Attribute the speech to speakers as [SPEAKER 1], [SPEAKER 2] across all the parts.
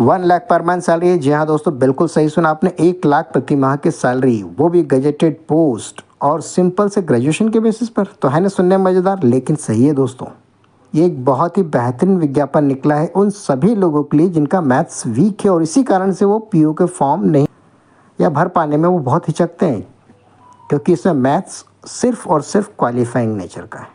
[SPEAKER 1] 1 lakh per month salary. जी हाँ दोस्तों, बिल्कुल सही सुना आपने। 1 लाख प्रति माह की सैलरी, वो भी गजेटेड पोस्ट और सिंपल से ग्रेजुएशन के बेसिस पर। तो है ना सुनने में मज़ेदार, लेकिन सही है दोस्तों। ये एक बहुत ही बेहतरीन विज्ञापन निकला है उन सभी लोगों के लिए जिनका मैथ्स वीक है और इसी कारण से वो पीओ के फॉर्म नहीं या भर पाने में वो बहुत हिचकते हैं, क्योंकि इसमें मैथ्स सिर्फ और सिर्फ क्वालिफाइंग नेचर का है।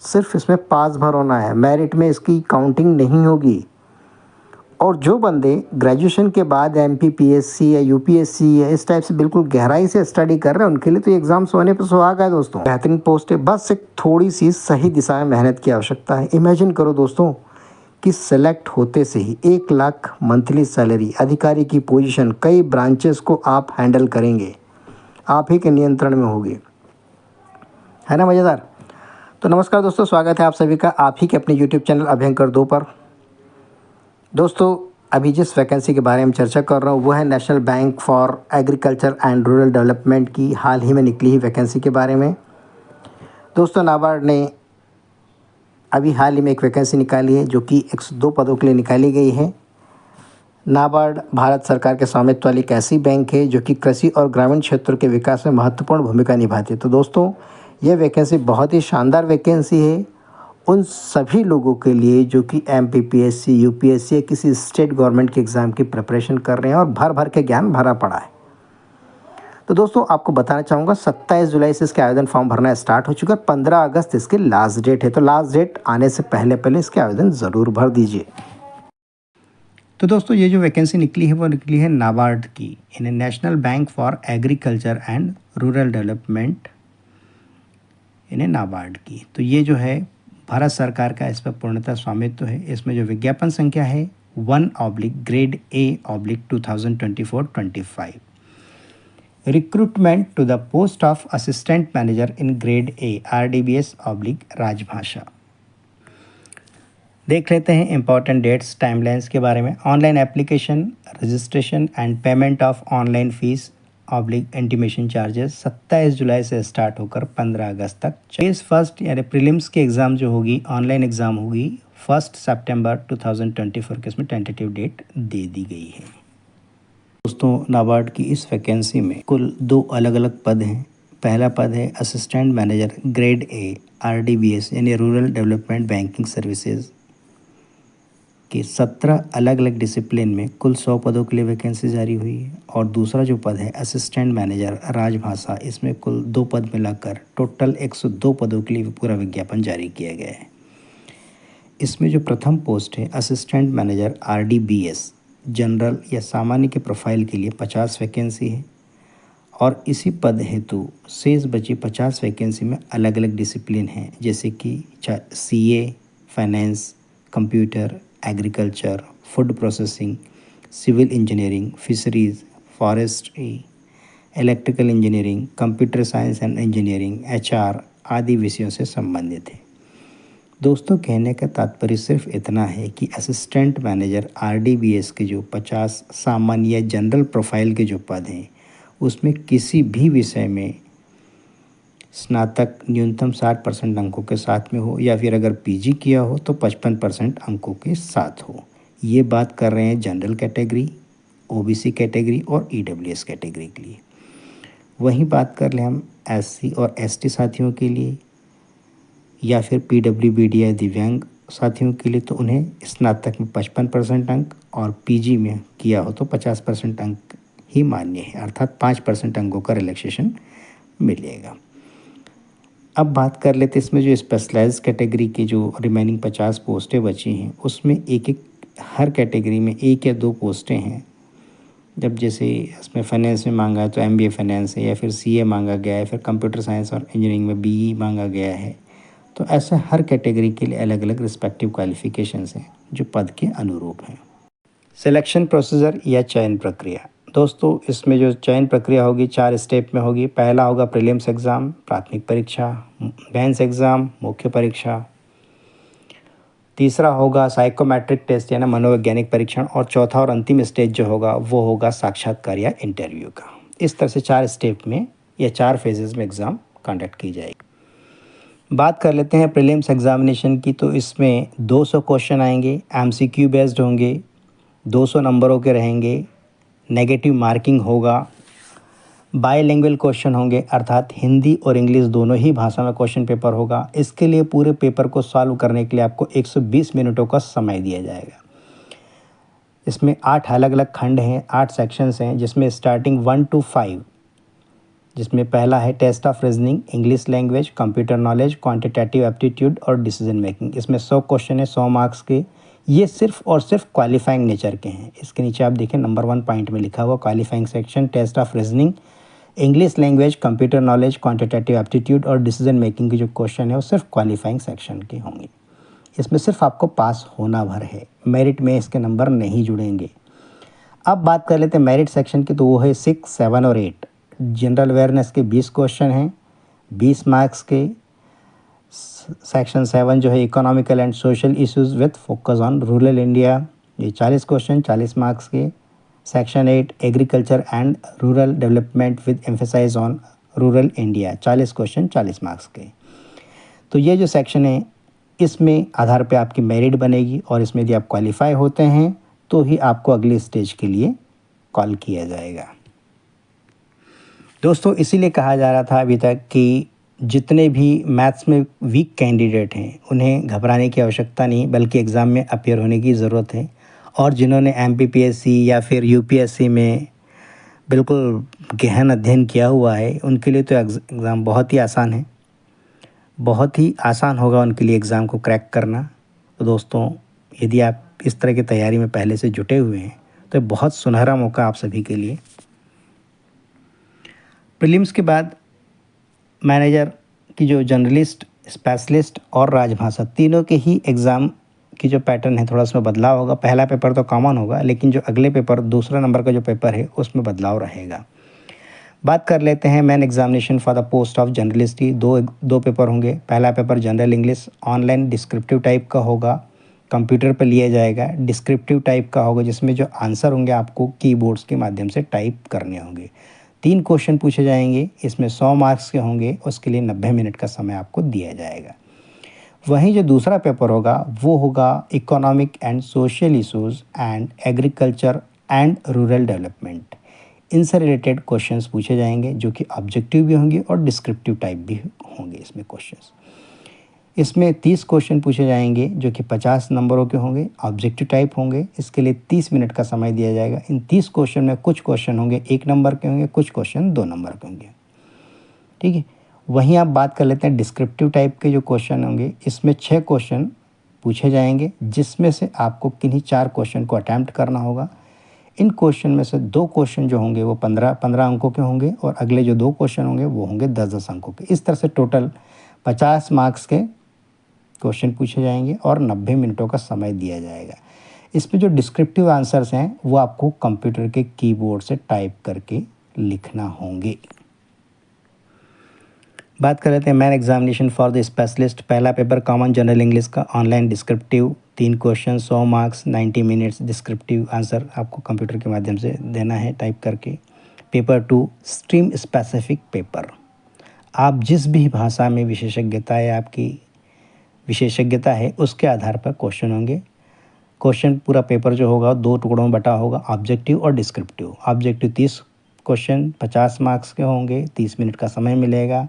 [SPEAKER 1] सिर्फ इसमें पास भर होना है, मेरिट में इसकी काउंटिंग नहीं होगी। और जो बंदे ग्रेजुएशन के बाद एमपीपीएससी या यूपीएससी या इस टाइप से बिल्कुल गहराई से स्टडी कर रहे हैं, उनके लिए तो ये एग्ज़ाम सोने पर सुहागा है दोस्तों। बेहतरीन पोस्ट है, बस एक थोड़ी सी सही दिशा में मेहनत की आवश्यकता है। इमेजिन करो दोस्तों कि सेलेक्ट होते से ही 1 लाख मंथली सैलरी, अधिकारी की पोजीशन, कई ब्रांचेस को आप हैंडल करेंगे, आप ही के नियंत्रण में होगी। है ना मज़ेदार। तो नमस्कार दोस्तों, स्वागत है आप सभी का आप ही के अपने यूट्यूब चैनल अभयंकर 2 पर। दोस्तों, अभी जिस वैकेंसी के बारे में चर्चा कर रहा हूँ वो है national bank for agriculture and rural development की हाल ही में निकली ही वैकेंसी के बारे में। दोस्तों, नाबार्ड ने अभी हाल ही में एक वैकेंसी निकाली है जो कि 102 पदों के लिए निकाली गई है। नाबार्ड भारत सरकार के स्वामित्व वाली एक ऐसी बैंक है जो कि कृषि और ग्रामीण क्षेत्रों के विकास में महत्वपूर्ण भूमिका निभाती है। तो दोस्तों, यह वैकेंसी बहुत ही शानदार वैकेंसी है उन सभी लोगों के लिए जो कि एमपीपीएससी, यूपीएससी या किसी स्टेट गवर्नमेंट के एग्ज़ाम की प्रिपरेशन कर रहे हैं और भर भर के ज्ञान भरा पड़ा है। तो दोस्तों, आपको बताना चाहूँगा 27 जुलाई से इसके आवेदन फॉर्म भरना स्टार्ट हो चुका है। 15 अगस्त इसकी लास्ट डेट है। तो लास्ट डेट आने से पहले पहले इसके आवेदन ज़रूर भर दीजिए। तो दोस्तों, ये जो वैकेंसी निकली है वो निकली है नाबार्ड की, यानी national bank for agriculture and rural development, यानी नाबार्ड की। तो ये जो है भारत सरकार का इस पर पूर्णतः स्वामित्व है। इसमें जो विज्ञापन संख्या है 1/ग्रेड A/2024-25। Recruitment to the post of assistant manager in grade A RDBS/राजभाषा। देख लेते हैं इंपॉर्टेंट डेट्स, टाइमलाइंस के बारे में। Online application, registration and payment of online fees intimation charges 27 जुलाई से स्टार्ट होकर 15 अगस्त तक। फेज फर्स्ट यानी प्रीलिम्स की एग्ज़ाम जो होगी, ऑनलाइन एग्ज़ाम होगी 1 सितंबर 2024 के, इसमें टेंटेटिव डेट दे दी गई है। दोस्तों, नाबार्ड की इस वैकेंसी में कुल 2 अलग अलग पद हैं। पहला पद है assistant manager grade A RDBS यानी रूरल डेवलपमेंट बैंकिंग सर्विसेज कि 17 अलग अलग डिसिप्लिन में कुल 100 पदों के लिए वैकेंसी जारी हुई है। और दूसरा जो पद है असिस्टेंट मैनेजर राजभाषा, इसमें कुल 2 पद मिलाकर टोटल 102 पदों के लिए पूरा विज्ञापन जारी किया गया है। इसमें जो प्रथम पोस्ट है असिस्टेंट मैनेजर RDBS जनरल या सामान्य के प्रोफाइल के लिए 50 वैकेंसी है। और इसी पद हेतु शेष बची 50 वैकेंसी में अलग अलग डिसिप्लिन हैं, जैसे कि CA, finance, computer, agriculture, food processing, civil engineering, fisheries, forestry, electrical engineering, computer science and engineering, HR आदि विषयों से संबंधित है। दोस्तों, कहने का तात्पर्य सिर्फ इतना है कि असिस्टेंट मैनेजर RDBS के जो 50 सामान्य या जनरल प्रोफाइल के जो पद हैं उसमें किसी भी विषय में स्नातक न्यूनतम 60% अंकों के साथ में हो या फिर अगर PG किया हो तो 55% अंकों के साथ हो। ये बात कर रहे हैं जनरल कैटेगरी, OBC कैटेगरी और EWS कैटेगरी के लिए। वहीं बात कर लें हम SC और ST साथियों के लिए या फिर PWBD या दिव्यांग साथियों के लिए, तो उन्हें स्नातक में 55% अंक और PG में किया हो तो 50% अंक ही मान्य है, अर्थात 5% अंकों का रिलैक्सेशन मिलेगा। अब बात कर लेते हैं इसमें जो स्पेशलाइज कैटेगरी की जो रिमेनिंग 50 पोस्टें बची हैं उसमें हर कैटेगरी में 1 या 2 पोस्टें हैं। जब जैसे इसमें फाइनेंस में मांगा है तो MBA फाइनेंस है, या फिर CA मांगा गया है, फिर कंप्यूटर साइंस और इंजीनियरिंग में BE मांगा गया है। तो ऐसा हर कैटेगरी के लिए अलग अलग रिस्पेक्टिव क्वालिफिकेशंस हैं जो पद के अनुरूप हैं। सिलेक्शन प्रोसीजर या चयन प्रक्रिया। दोस्तों, इसमें जो चयन प्रक्रिया होगी 4 स्टेप में होगी। पहला होगा प्रीलिम्स एग्ज़ाम, प्राथमिक परीक्षा, मेंस एग्ज़ाम, मुख्य परीक्षा। तीसरा होगा साइकोमेट्रिक टेस्ट यानी मनोवैज्ञानिक परीक्षण। और चौथा और अंतिम स्टेज जो होगा वो होगा साक्षात्कार या इंटरव्यू का। इस तरह से 4 स्टेप में या 4 फेजेज़ में एग्ज़ाम कंडक्ट की जाएगी। बात कर लेते हैं प्रीलिम्स एग्जामिनेशन की। तो इसमें 200 क्वेश्चन आएंगे, MCQ बेस्ड होंगे, 200 नंबरों के रहेंगे, नेगेटिव मार्किंग होगा, बाईलिंगुअल क्वेश्चन होंगे अर्थात हिंदी और इंग्लिश दोनों ही भाषा में क्वेश्चन पेपर होगा। इसके लिए पूरे पेपर को सॉल्व करने के लिए आपको 120 मिनटों का समय दिया जाएगा। इसमें 8 अलग अलग खंड हैं, 8 सेक्शंस हैं, जिसमें स्टार्टिंग 1 to 5, जिसमें पहला है test of reasoning, English language, computer knowledge, quantitative aptitude और डिसीजन मेकिंग। इसमें 100 क्वेश्चन है, 100 मार्क्स के। ये सिर्फ और सिर्फ क्वालिफाइंग नेचर के हैं। इसके नीचे आप देखें नंबर 1 पॉइंट में लिखा हुआ qualifying section, test of reasoning, English language, computer knowledge, quantitative aptitude और डिसीजन मेकिंग के जो क्वेश्चन है वो सिर्फ क्वालिफाइंग सेक्शन के होंगे। इसमें सिर्फ आपको पास होना भर है, मेरिट में इसके नंबर नहीं जुड़ेंगे। अब बात कर लेते हैं मेरिट सेक्शन की, तो वो है 6, 7 और 8। जनरल अवेयरनेस के 20 क्वेश्चन हैं, 20 मार्क्स के। सेक्शन 7 जो है economical and social issues with focus on rural India, ये 40 क्वेश्चन, 40 मार्क्स के। Section 8 agriculture and rural development with emphasise on rural India, 40 question, 40 marks के। तो ये जो सेक्शन है इसमें आधार पे आपकी मेरिट बनेगी और इसमें यदि आप क्वालिफाई होते हैं तो ही आपको अगले स्टेज के लिए कॉल किया जाएगा। दोस्तों इसीलिए कहा जा रहा था अभी तक कि जितने भी मैथ्स में वीक कैंडिडेट हैं उन्हें घबराने की आवश्यकता नहीं, बल्कि एग्ज़ाम में अपीयर होने की ज़रूरत है। और जिन्होंने MPPSC या फिर UPSC में बिल्कुल गहन अध्ययन किया हुआ है उनके लिए तो एग्ज़ाम बहुत ही आसान है, बहुत ही आसान होगा उनके लिए एग्ज़ाम को क्रैक करना। तो दोस्तों यदि आप इस तरह की तैयारी में पहले से जुटे हुए हैं तो बहुत सुनहरा मौका आप सभी के लिए। प्रीलिम्स के बाद मैनेजर की जो जर्नलिस्ट, स्पेशलिस्ट और राजभाषा तीनों के ही एग्ज़ाम की जो पैटर्न है थोड़ा उसमें बदलाव होगा। पहला पेपर तो कॉमन होगा, लेकिन जो अगले पेपर दूसरा नंबर का जो पेपर है उसमें बदलाव रहेगा। बात कर लेते हैं main examination for the post of journalist की। दो पेपर होंगे। पहला paper general English online descriptive type का होगा, कंप्यूटर पर लिया जाएगा। डिस्क्रिप्टिव टाइप का होगा जिसमें जो आंसर होंगे आपको कीबोर्ड्स के माध्यम से टाइप करने होंगे। 3 क्वेश्चन पूछे जाएंगे, इसमें 100 मार्क्स के होंगे, उसके लिए 90 मिनट का समय आपको दिया जाएगा। वहीं जो दूसरा पेपर होगा वो होगा economic and social issues and agriculture and rural development. इनसे रिलेटेड क्वेश्चंस पूछे जाएंगे जो कि ऑब्जेक्टिव भी होंगे और डिस्क्रिप्टिव टाइप भी होंगे इसमें क्वेश्चंस। इसमें 30 क्वेश्चन पूछे जाएंगे जो कि 50 नंबरों के होंगे, ऑब्जेक्टिव टाइप होंगे। इसके लिए 30 मिनट का समय दिया जाएगा। इन 30 क्वेश्चन में कुछ क्वेश्चन होंगे 1 नंबर के होंगे, कुछ क्वेश्चन 2 नंबर के होंगे। ठीक है। वहीं आप बात कर लेते हैं डिस्क्रिप्टिव टाइप के जो क्वेश्चन होंगे। इसमें 6 क्वेश्चन पूछे जाएंगे जिसमें से आपको किन्हीं 4 क्वेश्चन को अटैम्प्ट करना होगा। इन क्वेश्चन में से 2 क्वेश्चन जो होंगे वो 15 अंकों के होंगे और अगले जो 2 क्वेश्चन होंगे वो होंगे 10-10 अंकों के। इस तरह से टोटल 50 मार्क्स के क्वेश्चन पूछे जाएंगे और 90 मिनटों का समय दिया जाएगा। इसमें जो डिस्क्रिप्टिव आंसर्स हैं वो आपको कंप्यूटर के कीबोर्ड से टाइप करके लिखना होंगे। बात कर लेते हैं man examination for the specialist. पहला पेपर कॉमन जनरल इंग्लिश का online descriptive, 3 question, 100 marks, 90 minutes. Descriptive answer आपको कंप्यूटर के माध्यम से देना है टाइप करके। Paper 2 stream specific paper. आप जिस भी भाषा में विशेषज्ञता है उसके आधार पर क्वेश्चन होंगे। क्वेश्चन पूरा पेपर जो होगा 2 टुकड़ों में बटा होगा, ऑब्जेक्टिव और डिस्क्रिप्टिव। ऑब्जेक्टिव 30 क्वेश्चन 50 मार्क्स के होंगे, 30 मिनट का समय मिलेगा।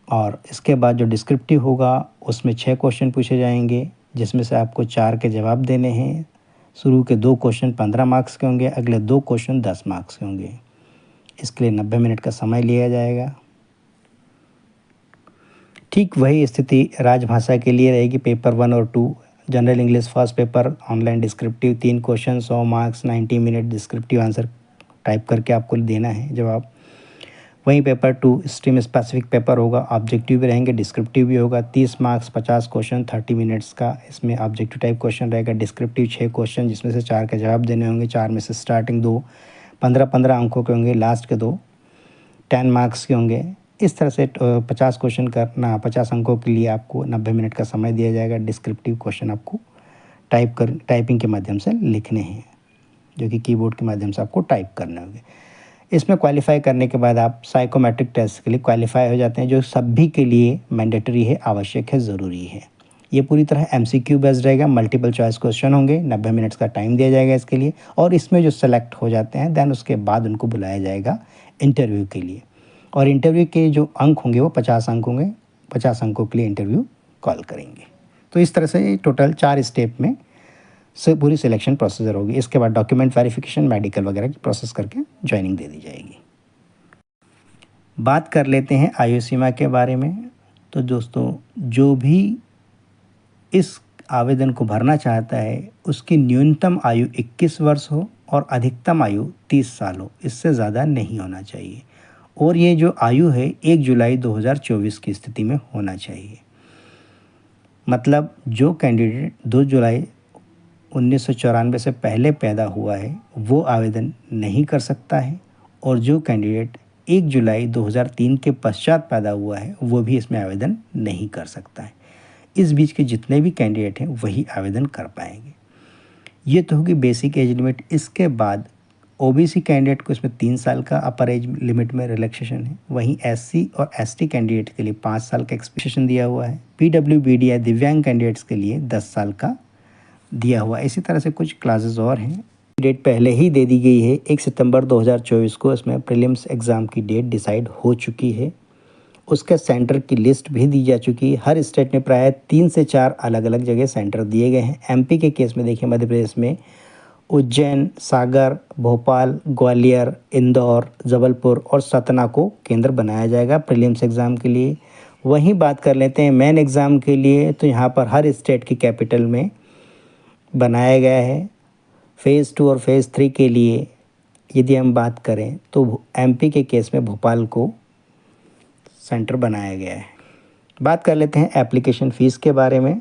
[SPEAKER 1] और इसके बाद जो डिस्क्रिप्टिव होगा उसमें 6 क्वेश्चन पूछे जाएंगे जिसमें से आपको 4 के जवाब देने हैं। शुरू के 2 क्वेश्चन 15 मार्क्स के होंगे, अगले 2 क्वेश्चन 10 मार्क्स के होंगे। इसके लिए 90 मिनट का समय लिया जाएगा। ठीक वही स्थिति राजभाषा के लिए रहेगी। पेपर 1 और 2 general English first paper online descriptive, 3 question, 100 marks, 90 minute. Descriptive answer type करके आपको देना है जवाब। वहीं पेपर 2 स्ट्रीम स्पेसिफिक पेपर होगा, ऑब्जेक्टिव भी रहेंगे, डिस्क्रिप्टिव भी होगा। 30 मार्क्स, 50 क्वेश्चन, 30 मिनट्स का इसमें ऑब्जेक्टिव टाइप क्वेश्चन रहेगा। डिस्क्रिप्टिव 6 क्वेश्चन जिसमें से 4 के जवाब देने होंगे। 4 में से स्टार्टिंग 2 15-15 अंकों के होंगे, लास्ट के 2 10 मार्क्स के होंगे। इस तरह से 50 क्वेश्चन करना, 50 अंकों के लिए आपको 90 मिनट का समय दिया जाएगा। डिस्क्रिप्टिव क्वेश्चन आपको टाइपिंग के माध्यम से लिखने हैं जो कि कीबोर्ड के माध्यम से आपको टाइप करने होंगे। इसमें क्वालिफाई करने के बाद आप साइकोमेट्रिक टेस्ट के लिए क्वालिफाई हो जाते हैं जो सभी के लिए मैंडेटरी है, आवश्यक है, ज़रूरी है। ये पूरी तरह एमसीक्यू बेस्ड रहेगा, मल्टीपल चॉइस क्वेश्चन होंगे, 90 मिनट्स का टाइम दिया जाएगा इसके लिए, और इसमें जो सेलेक्ट हो जाते हैं देन उसके बाद उनको बुलाया जाएगा इंटरव्यू के लिए, और इंटरव्यू के जो अंक होंगे वो 50 अंक होंगे, 50 अंकों के लिए इंटरव्यू कॉल करेंगे। तो इस तरह से टोटल 4 स्टेप में से पूरी सिलेक्शन प्रोसीजर होगी। इसके बाद डॉक्यूमेंट वेरिफिकेशन, मेडिकल वगैरह की प्रोसेस करके ज्वाइनिंग दे दी जाएगी। बात कर लेते हैं आयु सीमा के बारे में। तो दोस्तों, जो भी इस आवेदन को भरना चाहता है उसकी न्यूनतम आयु 21 वर्ष हो और अधिकतम आयु 30 साल हो, इससे ज़्यादा नहीं होना चाहिए। और ये जो आयु है 1 जुलाई 2024 की स्थिति में होना चाहिए। मतलब जो कैंडिडेट 2 जुलाई 1994 से पहले पैदा हुआ है वो आवेदन नहीं कर सकता है, और जो कैंडिडेट 1 जुलाई 2003 के पश्चात पैदा हुआ है वो भी इसमें आवेदन नहीं कर सकता है। इस बीच के जितने भी कैंडिडेट हैं वही आवेदन कर पाएंगे। ये तो होगी बेसिक एज लिमिट। इसके बाद ओबीसी कैंडिडेट को इसमें 3 साल का अपर एज लिमिट में रिलैक्सेशन है। वहीं एससी और एसटी कैंडिडेट के लिए 5 साल का एक्सपेक्टेशन दिया हुआ है। पीडब्ल्यूबीडी या दिव्यांग कैंडिडेट्स के लिए 10 साल का दिया हुआ है। इसी तरह से कुछ क्लासेस और हैं। डेट पहले ही दे दी गई है, 1 सितंबर 2024 को इसमें प्रीलिम्स एग्ज़ाम की डेट डिसाइड हो चुकी है। उसके सेंटर की लिस्ट भी दी जा चुकी है। हर स्टेट में प्राय 3 से 4 अलग अलग जगह सेंटर दिए गए हैं। एमपी के केस में देखिए, मध्य प्रदेश में उज्जैन, सागर, भोपाल, ग्वालियर, इंदौर, जबलपुर और सतना को केंद्र बनाया जाएगा प्रीलिम्स एग्ज़ाम के लिए। वहीं बात कर लेते हैं मेन एग्ज़ाम के लिए, तो यहाँ पर हर स्टेट की कैपिटल में बनाया गया है। फ़ेज़ 2 और फ़ेज़ 3 के लिए यदि हम बात करें तो एमपी के केस में भोपाल को सेंटर बनाया गया है। बात कर लेते हैं एप्लीकेशन फ़ीस के बारे में।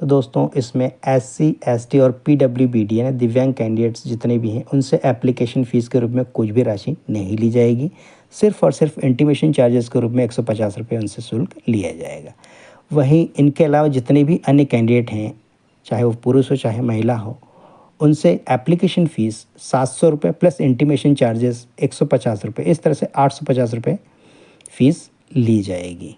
[SPEAKER 1] तो दोस्तों, इसमें एससी, एसटी और पीडब्ल्यूबीडी यानी दिव्यांग कैंडिडेट्स जितने भी हैं उनसे एप्लीकेशन फ़ीस के रूप में कुछ भी राशि नहीं ली जाएगी। सिर्फ़ और सिर्फ इंटीमेशन चार्जेस के रूप में 150 रुपये उनसे शुल्क लिया जाएगा। वहीं इनके अलावा जितने भी अन्य कैंडिडेट हैं, चाहे वो पुरुष हो चाहे महिला हो, उनसे एप्लीकेशन फ़ीस 700 रुपये प्लस इंटीमेशन चार्जेस 150 रुपये, इस तरह से 850 रुपये फ़ीस ली जाएगी।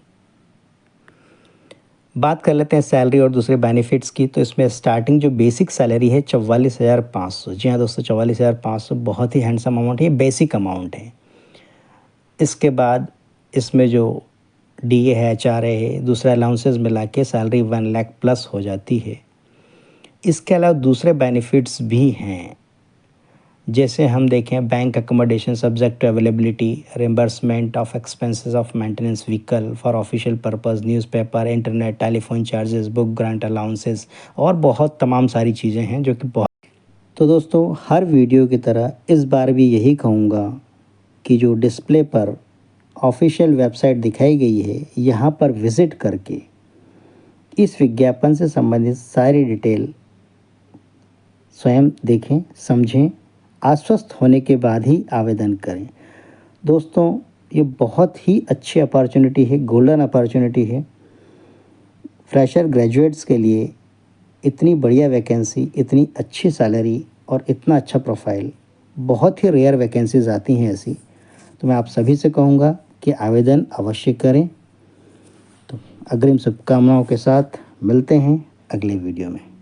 [SPEAKER 1] बात कर लेते हैं सैलरी और दूसरे बेनिफिट्स की। तो इसमें स्टार्टिंग जो बेसिक सैलरी है 44,500। जी हाँ दोस्तों, 44,500 बहुत ही हैंडसम अमाउंट है, बेसिक अमाउंट है। इसके बाद इसमें जो डीए है, एचआरए है, दूसरे अलाउंसेस मिला के सैलरी 1 लाख प्लस हो जाती है। इसके अलावा दूसरे बेनिफिट्स भी हैं, जैसे हम देखें bank accommodation subject to availability, reimbursement of expenses of maintenance vehicle for official purpose, newspaper, internet, telephone charges, book grant allowances और बहुत तमाम सारी चीज़ें हैं जो कि बहुत। तो दोस्तों, हर वीडियो की तरह इस बार भी यही कहूँगा कि जो डिस्प्ले पर ऑफिशियल वेबसाइट दिखाई गई है यहाँ पर विज़िट करके इस विज्ञापन से संबंधित सारी डिटेल स्वयं देखें, समझें, आश्वस्त होने के बाद ही आवेदन करें। दोस्तों, ये बहुत ही अच्छी अपॉर्चुनिटी है, गोल्डन अपॉर्चुनिटी है। फ्रेशर ग्रेजुएट्स के लिए इतनी बढ़िया वैकेंसी, इतनी अच्छी सैलरी और इतना अच्छा प्रोफाइल, बहुत ही रेयर वैकेंसीज आती हैं ऐसी। तो मैं आप सभी से कहूँगा कि आवेदन अवश्य करें। तो अग्रिम शुभकामनाओं के साथ मिलते हैं अगले वीडियो में।